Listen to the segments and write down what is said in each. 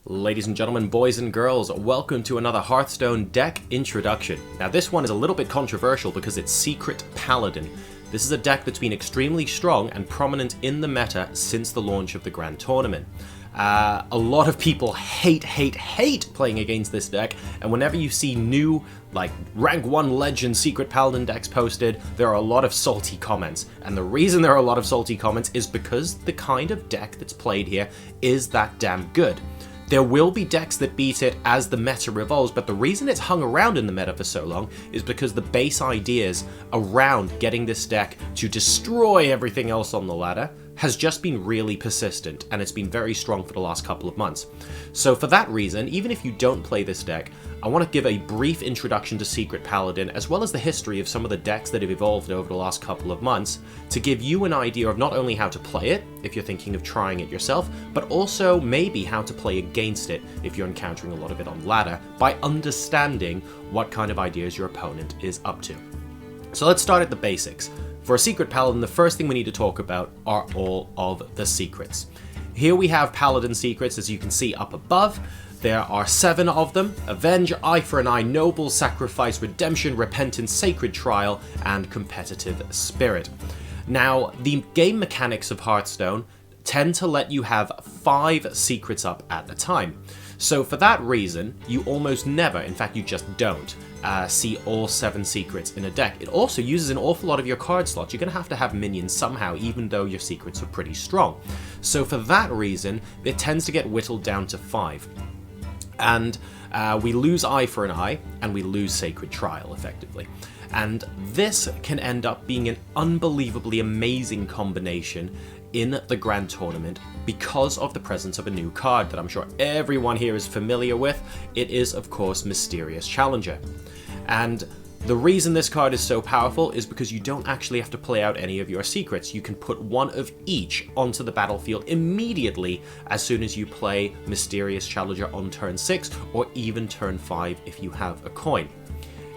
Ladies and gentlemen, boys and girls, welcome to another Hearthstone deck introduction. Now this one is a little bit controversial because it's Secret Paladin. This is a deck that's been extremely strong and prominent in the meta since the launch of the Grand Tournament. A lot of people hate playing against this deck, and whenever you see new, like, rank 1 legend Secret Paladin decks posted, there are a lot of salty comments. And the reason there are a lot of salty comments is because the kind of deck that's played here is that damn good. There will be decks that beat it as the meta evolves, but the reason it's hung around in the meta for so long is because the base ideas around getting this deck to destroy everything else on the ladder has just been really persistent, and it's been very strong for the last couple of months. So for that reason, even if you don't play this deck, I want to give a brief introduction to Secret Paladin, as well as the history of some of the decks that have evolved over the last couple of months, to give you an idea of not only how to play it, if you're thinking of trying it yourself, but also maybe how to play against it if you're encountering a lot of it on ladder, by understanding what kind of ideas your opponent is up to. So let's start at the basics. For a Secret Paladin, the first thing we need to talk about are all of the secrets. Here we have Paladin secrets, as you can see up above. There are 7 of them: Avenge, Eye for an Eye, Noble, Sacrifice, Redemption, Repentance, Sacred Trial, and Competitive Spirit. Now, the game mechanics of Hearthstone tend to let you have 5 secrets up at a time. So for that reason, you almost never, in fact you just don't, see all 7 secrets in a deck. It also uses an awful lot of your card slots. You're going to have minions somehow, even though your secrets are pretty strong. So for that reason, it tends to get whittled down to 5. And we lose Eye for an Eye, and we lose Sacred Trial, effectively. And this can end up being an unbelievably amazing combination in the Grand Tournament because of the presence of a new card that I'm sure everyone here is familiar with. It is, of course, Mysterious Challenger. And the reason this card is so powerful is because you don't actually have to play out any of your secrets. You can put one of each onto the battlefield immediately as soon as you play Mysterious Challenger on turn 6 or even turn 5 if you have a coin.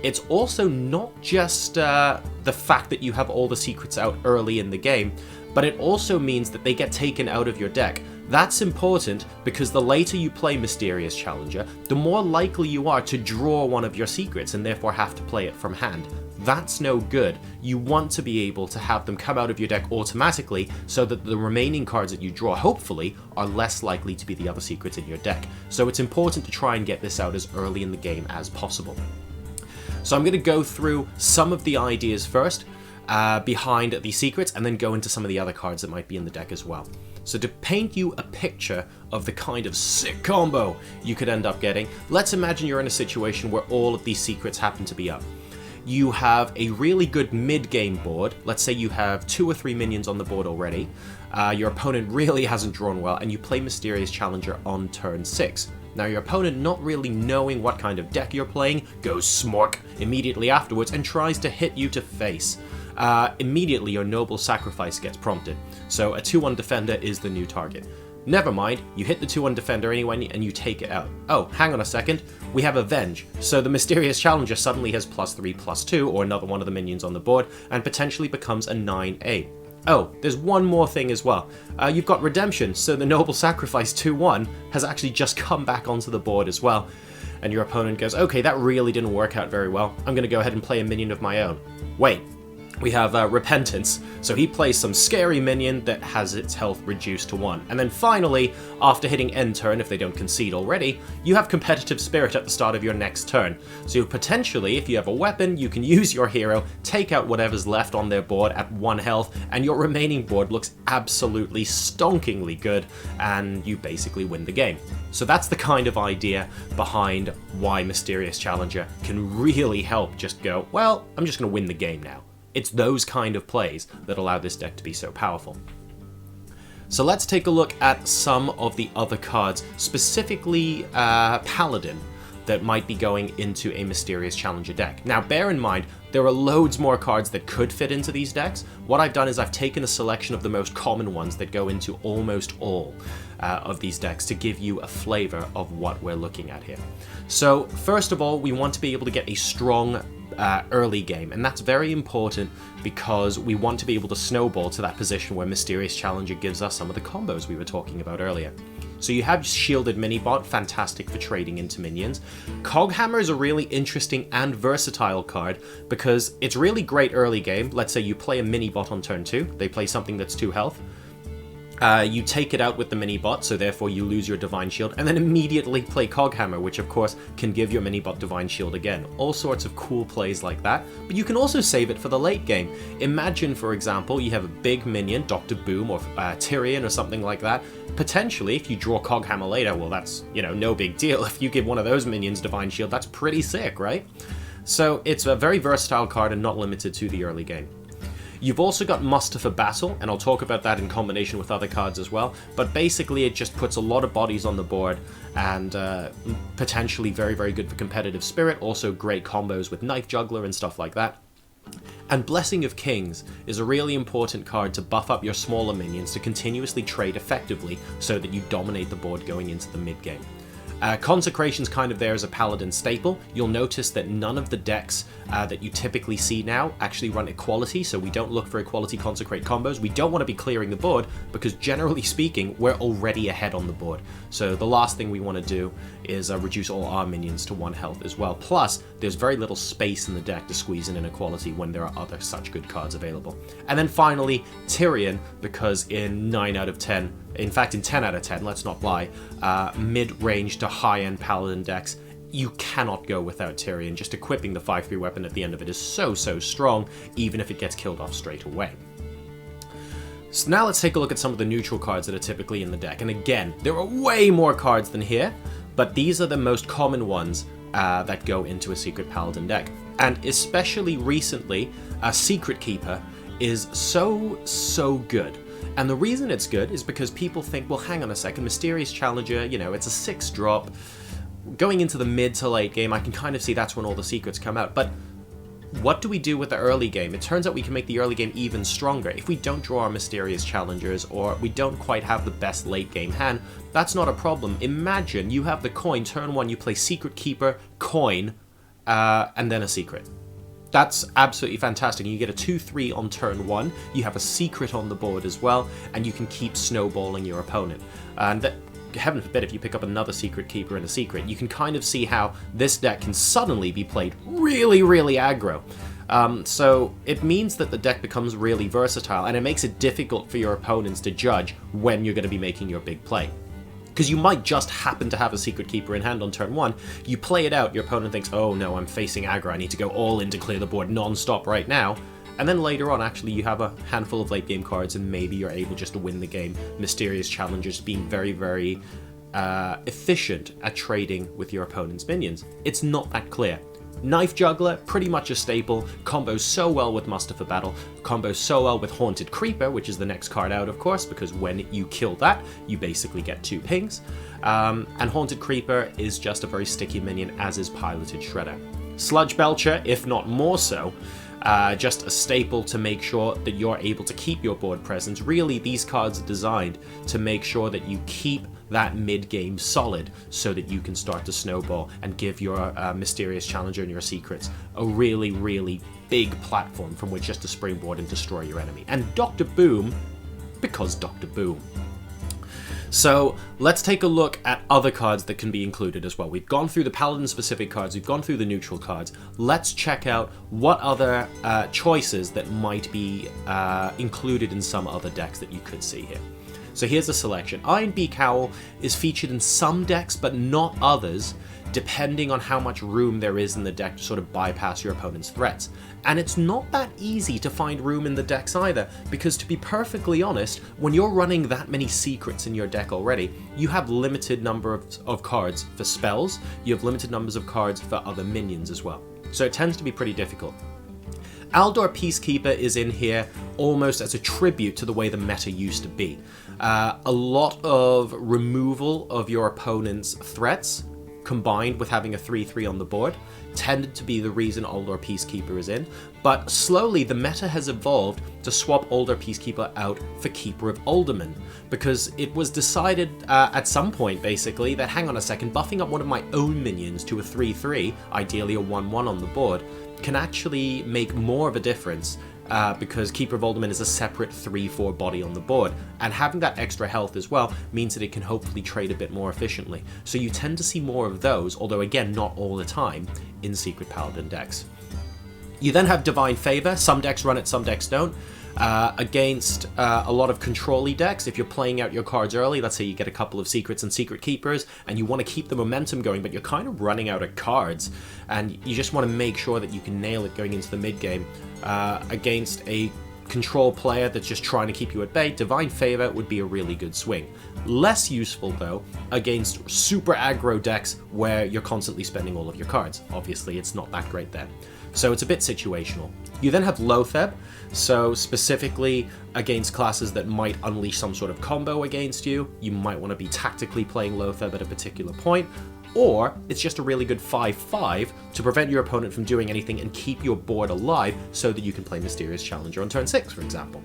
It's also not just the fact that you have all the secrets out early in the game, but it also means that they get taken out of your deck. That's important because the later you play Mysterious Challenger, the more likely you are to draw one of your secrets and therefore have to play it from hand. That's no good. You want to be able to have them come out of your deck automatically so that the remaining cards that you draw, hopefully, are less likely to be the other secrets in your deck. So it's important to try and get this out as early in the game as possible. So I'm going to go through some of the ideas first, behind the secrets, and then go into some of the other cards that might be in the deck as well. So to paint you a picture of the kind of sick combo you could end up getting, let's imagine you're in a situation where all of these secrets happen to be up. You have a really good mid-game board. Let's say you have 2 or 3 minions on the board already. Your opponent really hasn't drawn well, and you play Mysterious Challenger on turn 6. Now your opponent, not really knowing what kind of deck you're playing, goes smork immediately afterwards and tries to hit you to face. Immediately your Noble Sacrifice gets prompted, so a 2-1 defender is the new target. Never mind, you hit the 2-1 defender anyway and you take it out. Oh, hang on a second, we have Avenge, so the Mysterious Challenger suddenly has +3/+2, or another one of the minions on the board, and potentially becomes a 9/8. Oh, there's one more thing as well. You've got Redemption, so the Noble Sacrifice 2-1 has actually just come back onto the board as well. And your opponent goes, okay, that really didn't work out very well. I'm going to go ahead and play a minion of my own. Wait. We have Repentance, so he plays some scary minion that has its health reduced to 1. And then finally, after hitting end turn, if they don't concede already, you have Competitive Spirit at the start of your next turn. So potentially, if you have a weapon, you can use your hero, take out whatever's left on their board at 1 health, and your remaining board looks absolutely stonkingly good, and you basically win the game. So that's the kind of idea behind why Mysterious Challenger can really help just go, well, I'm just going to win the game now. It's those kind of plays that allow this deck to be so powerful. So let's take a look at some of the other cards, specifically Paladin, that might be going into a Mysterious Challenger deck. Now bear in mind, there are loads more cards that could fit into these decks. What I've done is I've taken a selection of the most common ones that go into almost all of these decks to give you a flavor of what we're looking at here. So first of all, we want to be able to get a strong early game, and that's very important because we want to be able to snowball to that position where Mysterious Challenger gives us some of the combos we were talking about earlier. So you have Shielded Minibot, fantastic for trading into minions. Coghammer is a really interesting and versatile card because it's really great early game. Let's say you play a Minibot on turn 2, they play something that's 2 health. You take it out with the mini-bot, so therefore you lose your Divine Shield, and then immediately play Coghammer, which of course can give your mini-bot Divine Shield again. All sorts of cool plays like that, but you can also save it for the late game. Imagine, for example, you have a big minion, Dr. Boom or Tyrion or something like that. Potentially, if you draw Coghammer later, well that's, no big deal. If you give one of those minions Divine Shield, that's pretty sick, right? So it's a very versatile card and not limited to the early game. You've also got Muster for Battle, and I'll talk about that in combination with other cards as well, but basically it just puts a lot of bodies on the board, and potentially very, very good for competitive spirit, also great combos with Knife Juggler and stuff like that. And Blessing of Kings is a really important card to buff up your smaller minions to continuously trade effectively so that you dominate the board going into the mid-game. Consecration's kind of there as a Paladin staple. You'll notice that none of the decks that you typically see now actually run Equality, so we don't look for Equality Consecrate combos. We don't want to be clearing the board because generally speaking, we're already ahead on the board. So the last thing we want to do is reduce all our minions to 1 health as well. Plus, there's very little space in the deck to squeeze in an Equality when there are other such good cards available. And then finally, Tyrion, because in 9 out of 10, in fact in 10 out of 10, let's not lie, mid-range to high-end Paladin decks, you cannot go without Tyrion. Just equipping the 5/3 weapon at the end of it is so strong, even if it gets killed off straight away. So now let's take a look at some of the neutral cards that are typically in the deck. And again, there are way more cards than here, but these are the most common ones that go into a Secret Paladin deck. And especially recently, a Secret Keeper is so good. And the reason it's good is because people think, well, hang on a second, Mysterious Challenger, it's a 6-drop. Going into the mid to late game, I can kind of see that's when all the secrets come out. But what do we do with the early game? It turns out we can make the early game even stronger. If we don't draw our Mysterious Challengers, or we don't quite have the best late game hand, that's not a problem. Imagine you have the coin, turn 1, you play Secret Keeper, coin, and then a secret. That's absolutely fantastic. You get a 2/3 on turn 1, you have a secret on the board as well, and you can keep snowballing your opponent. And that, heaven forbid, if you pick up another Secret Keeper and a secret, you can kind of see how this deck can suddenly be played really aggro. So it means that the deck becomes really versatile, and it makes it difficult for your opponents to judge when you're going to be making your big play. Because you might just happen to have a Secret Keeper in hand on turn 1, you play it out, your opponent thinks, oh no, I'm facing aggro, I need to go all in to clear the board non-stop right now, and then later on actually you have a handful of late game cards and maybe you're able just to win the game. Mysterious Challengers being very efficient at trading with your opponent's minions. It's not that clear. Knife Juggler, pretty much a staple, combos so well with Muster for Battle, combos so well with Haunted Creeper, which is the next card out of course, because when you kill that, you basically get 2 pings. And Haunted Creeper is just a very sticky minion, as is Piloted Shredder. Sludge Belcher, if not more so, just a staple to make sure that you're able to keep your board presence. Really, these cards are designed to make sure that you keep that mid-game solid so that you can start to snowball and give your Mysterious Challenger and your secrets a really big platform from which just to springboard and destroy your enemy. And Dr. Boom, because Dr. Boom. So let's take a look at other cards that can be included as well. We've gone through the Paladin specific cards, we've gone through the neutral cards. Let's check out what other choices that might be included in some other decks that you could see here. So here's a selection. Iron Beak Owl is featured in some decks, but not others, depending on how much room there is in the deck to sort of bypass your opponent's threats. And it's not that easy to find room in the decks either, because to be perfectly honest, when you're running that many secrets in your deck already, you have limited number of cards for spells, you have limited numbers of cards for other minions as well. So it tends to be pretty difficult. Aldor Peacekeeper is in here almost as a tribute to the way the meta used to be. A lot of removal of your opponent's threats, combined with having a 3/3 on the board, tended to be the reason Aldor Peacekeeper is in, but slowly the meta has evolved to swap Aldor Peacekeeper out for Keeper of Alderman, because it was decided at some point basically that, hang on a second, buffing up one of my own minions to a 3/3, ideally a 1/1 on the board, can actually make more of a difference because Keeper of Alderman is a separate 3-4 body on the board, and having that extra health as well means that it can hopefully trade a bit more efficiently. So you tend to see more of those, although again, not all the time, in Secret Paladin decks. You then have Divine Favor. Some decks run it, some decks don't. Against a lot of control-y decks, if you're playing out your cards early, let's say you get a couple of secrets and secret keepers, and you want to keep the momentum going, but you're kind of running out of cards, and you just want to make sure that you can nail it going into the mid-game. Against a control player that's just trying to keep you at bay, Divine Favor would be a really good swing. Less useful, though, against super aggro decks where you're constantly spending all of your cards. Obviously, it's not that great then. So it's a bit situational. You then have Lotheb, so specifically against classes that might unleash some sort of combo against you. You might want to be tactically playing Lotheb at a particular point, or it's just a really good 5/5 to prevent your opponent from doing anything and keep your board alive so that you can play Mysterious Challenger on turn 6, for example.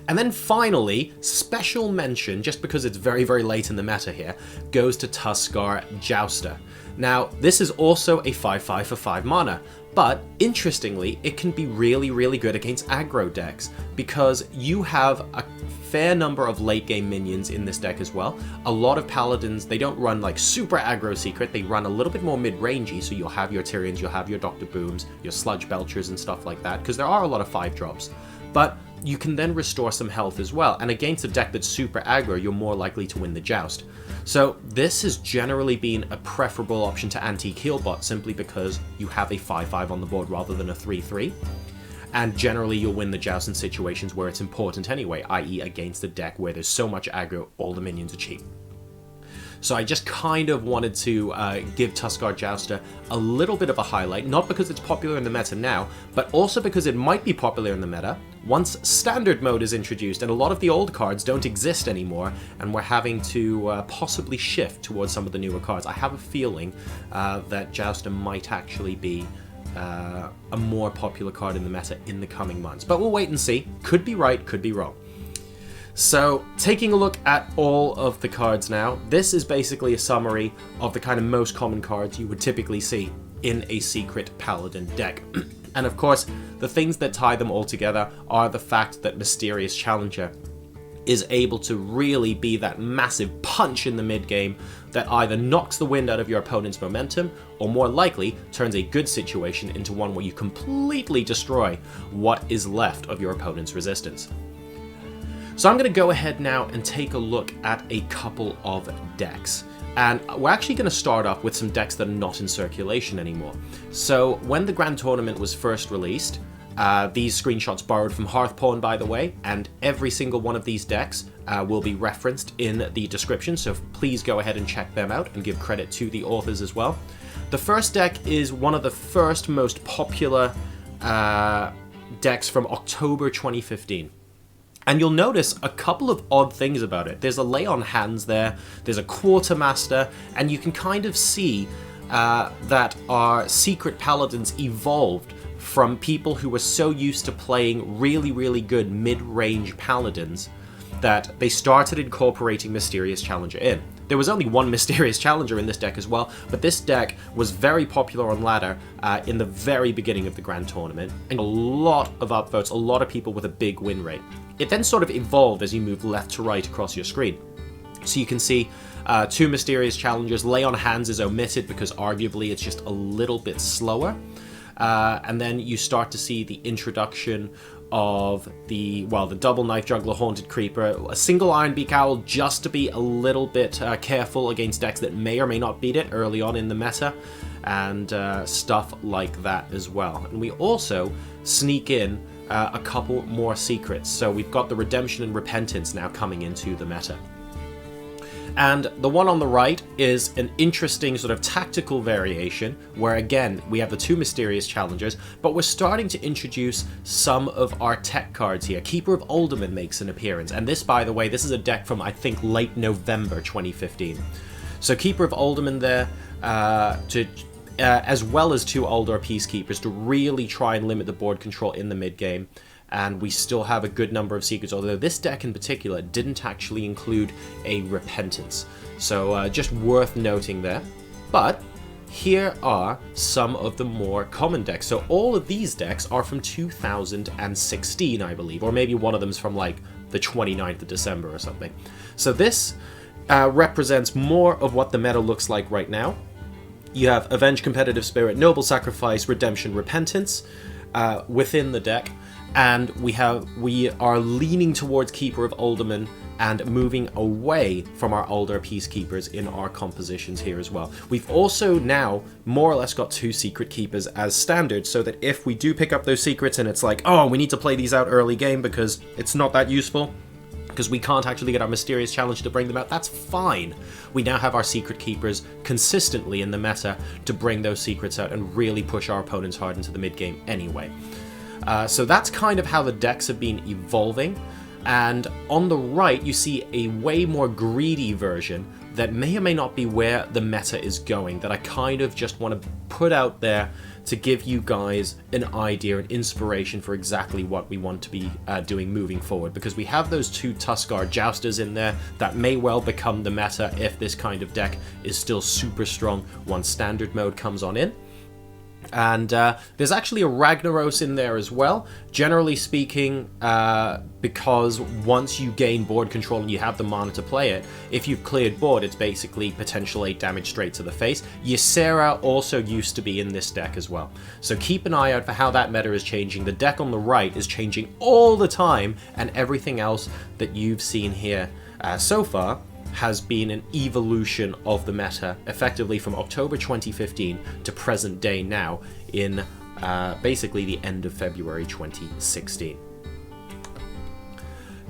And then finally, special mention, just because it's very, very late in the meta here, goes to Tuskar Jouster. Now, this is also a 5/5 for 5 mana, but interestingly, it can be really, really good against aggro decks, because you have a fair number of late game minions in this deck as well. A lot of paladins, they don't run like super aggro secret, they run a little bit more mid-rangey, so you'll have your Tyrians, you'll have your Dr. Booms, your Sludge Belchers and stuff like that, because there are a lot of 5-drops. But you can then restore some health as well, and against a deck that's super aggro, you're more likely to win the joust. So this has generally been a preferable option to Antique Healbot, simply because you have a 5/5 on the board rather than a 3/3. And generally you'll win the joust in situations where it's important anyway, i.e. against a deck where there's so much aggro, all the minions are cheap. So I just kind of wanted to give Tuskar Jouster a little bit of a highlight, not because it's popular in the meta now, but also because it might be popular in the meta once Standard Mode is introduced, and a lot of the old cards don't exist anymore, and we're having to possibly shift towards some of the newer cards. I have a feeling that Jouster might actually be a more popular card in the meta in the coming months. But we'll wait and see. Could be right, could be wrong. So, taking a look at all of the cards now, this is basically a summary of the kind of most common cards you would typically see in a Secret Paladin deck. And of course, the things that tie them all together are the fact that Mysterious Challenger is able to really be that massive punch in the mid-game that either knocks the wind out of your opponent's momentum, or more likely turns a good situation into one where you completely destroy what is left of your opponent's resistance. So I'm going to go ahead now and take a look at a couple of decks. And we're actually going to start off with some decks that are not in circulation anymore. So when the Grand Tournament was first released, these screenshots borrowed from Hearthpwn, by the way, and every single one of these decks will be referenced in the description, so please go ahead and check them out and give credit to the authors as well. The first deck is one of the first most popular decks from October 2015. And you'll notice a couple of odd things about it. There's a lay on hands there, there's a quartermaster, and you can kind of see that our Secret Paladins evolved from people who were so used to playing really, really good mid-range paladins that they started incorporating Mysterious Challenger in. There was only one Mysterious Challenger in this deck as well, but this deck was very popular on ladder in the very beginning of the Grand Tournament, and a lot of upvotes, a lot of people with a big win rate. It then sort of evolved as you move left to right across your screen. So you can see 2 Mysterious Challengers. Lay on Hands is omitted because arguably it's just a little bit slower. And then you start to see the introduction of the Double Knife Juggler, Haunted Creeper, a single Ironbeak Owl just to be a little bit careful against decks that may or may not beat it early on in the meta, and stuff like that as well. And we also sneak in a couple more secrets. So we've got the Redemption and Repentance now coming into the meta. And the one on the right is an interesting sort of tactical variation where, again, we have the 2 Mysterious Challengers, but we're starting to introduce some of our tech cards here. Keeper of Alderman makes an appearance, and this, by the way, this is a deck from, I think, late November 2015. So Keeper of Alderman there, as well as 2 Aldor Peacekeepers to really try and limit the board control in the mid-game. And we still have a good number of secrets, although this deck in particular didn't actually include a Repentance. So just worth noting there. But here are some of the more common decks. So all of these decks are from 2016, I believe, or maybe one of them's from like the 29th of December or something. So this represents more of what the meta looks like right now. You have Avenge, Competitive Spirit, Noble Sacrifice, Redemption, Repentance within the deck, and we are leaning towards Keeper of Uldaman and moving away from our older Peacekeepers in our compositions here as well. We've also now more or less got 2 Secret Keepers as standard, so that if we do pick up those secrets and it's like, oh, we need to play these out early game because it's not that useful, because we can't actually get our Mysterious Challenge to bring them out, that's fine. We now have our Secret Keepers consistently in the meta to bring those secrets out and really push our opponents hard into the mid-game anyway. So that's kind of how the decks have been evolving. And on the right, you see a way more greedy version that may or may not be where the meta is going, that I kind of just want to put out there to give you guys an idea, an inspiration for exactly what we want to be doing moving forward. Because we have those 2 Tuskar Jousters in there that may well become the meta if this kind of deck is still super strong once standard mode comes on in. And there's actually a Ragnaros in there as well, generally speaking, because once you gain board control and you have the mana to play it, if you've cleared board, it's basically potential 8 damage straight to the face. Ysera also used to be in this deck as well. So keep an eye out for how that meta is changing. The deck on the right is changing all the time, and everything else that you've seen here so far has been an evolution of the meta, effectively from October 2015 to present day now in basically the end of February 2016.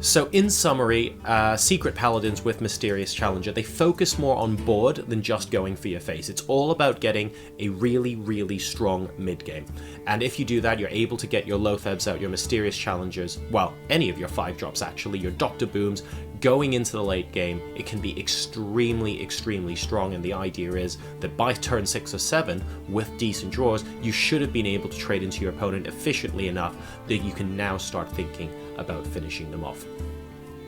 So in summary, Secret Paladins with Mysterious Challenger, they focus more on board than just going for your face. It's all about getting a really, really strong mid-game. And if you do that, you're able to get your Loathebs out, your Mysterious Challengers, well, any of your 5-drops actually, your Dr. Booms. Going into the late game, it can be extremely, extremely strong, and the idea is that by turn 6 or 7, with decent draws, you should have been able to trade into your opponent efficiently enough that you can now start thinking about finishing them off.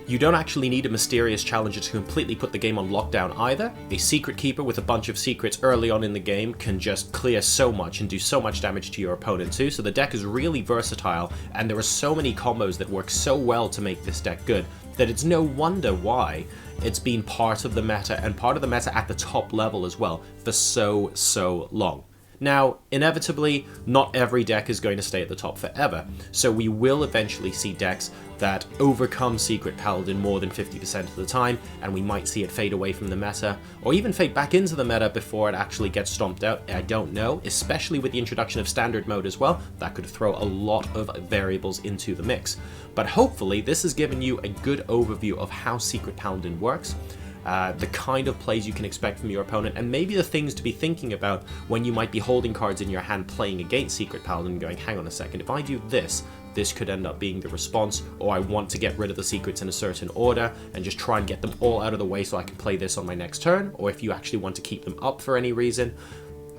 You don't actually need a Mysterious Challenger to completely put the game on lockdown either. A Secret Keeper with a bunch of secrets early on in the game can just clear so much and do so much damage to your opponent too, so the deck is really versatile, and there are so many combos that work so well to make this deck good that it's no wonder why it's been part of the meta, and part of the meta at the top level as well, for so long. Now, inevitably, not every deck is going to stay at the top forever, so we will eventually see decks that overcome Secret Paladin more than 50% of the time, and we might see it fade away from the meta, or even fade back into the meta before it actually gets stomped out. I don't know, especially with the introduction of standard mode as well. That could throw a lot of variables into the mix. But hopefully this has given you a good overview of how Secret Paladin works, the kind of plays you can expect from your opponent, and maybe the things to be thinking about when you might be holding cards in your hand playing against Secret Paladin and going, hang on a second, if I do this, this could end up being the response, or I want to get rid of the secrets in a certain order and just try and get them all out of the way so I can play this on my next turn, or if you actually want to keep them up for any reason.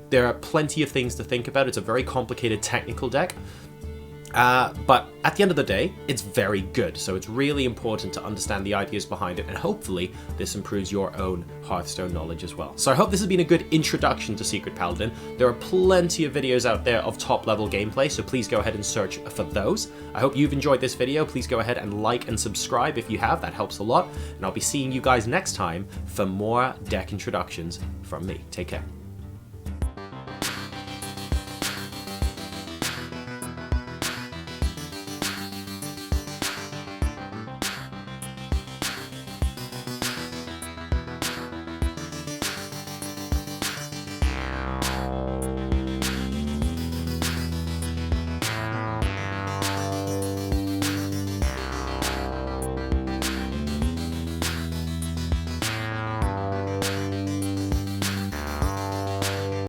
There are plenty of things to think about. It's a very complicated technical deck. But at the end of the day, it's very good, so it's really important to understand the ideas behind it, and hopefully this improves your own Hearthstone knowledge as well. So I hope this has been a good introduction to Secret Paladin. There are plenty of videos out there of top-level gameplay, so please go ahead and search for those. I hope you've enjoyed this video. Please go ahead and like and subscribe if you have. That helps a lot, and I'll be seeing you guys next time for more deck introductions from me. Take care.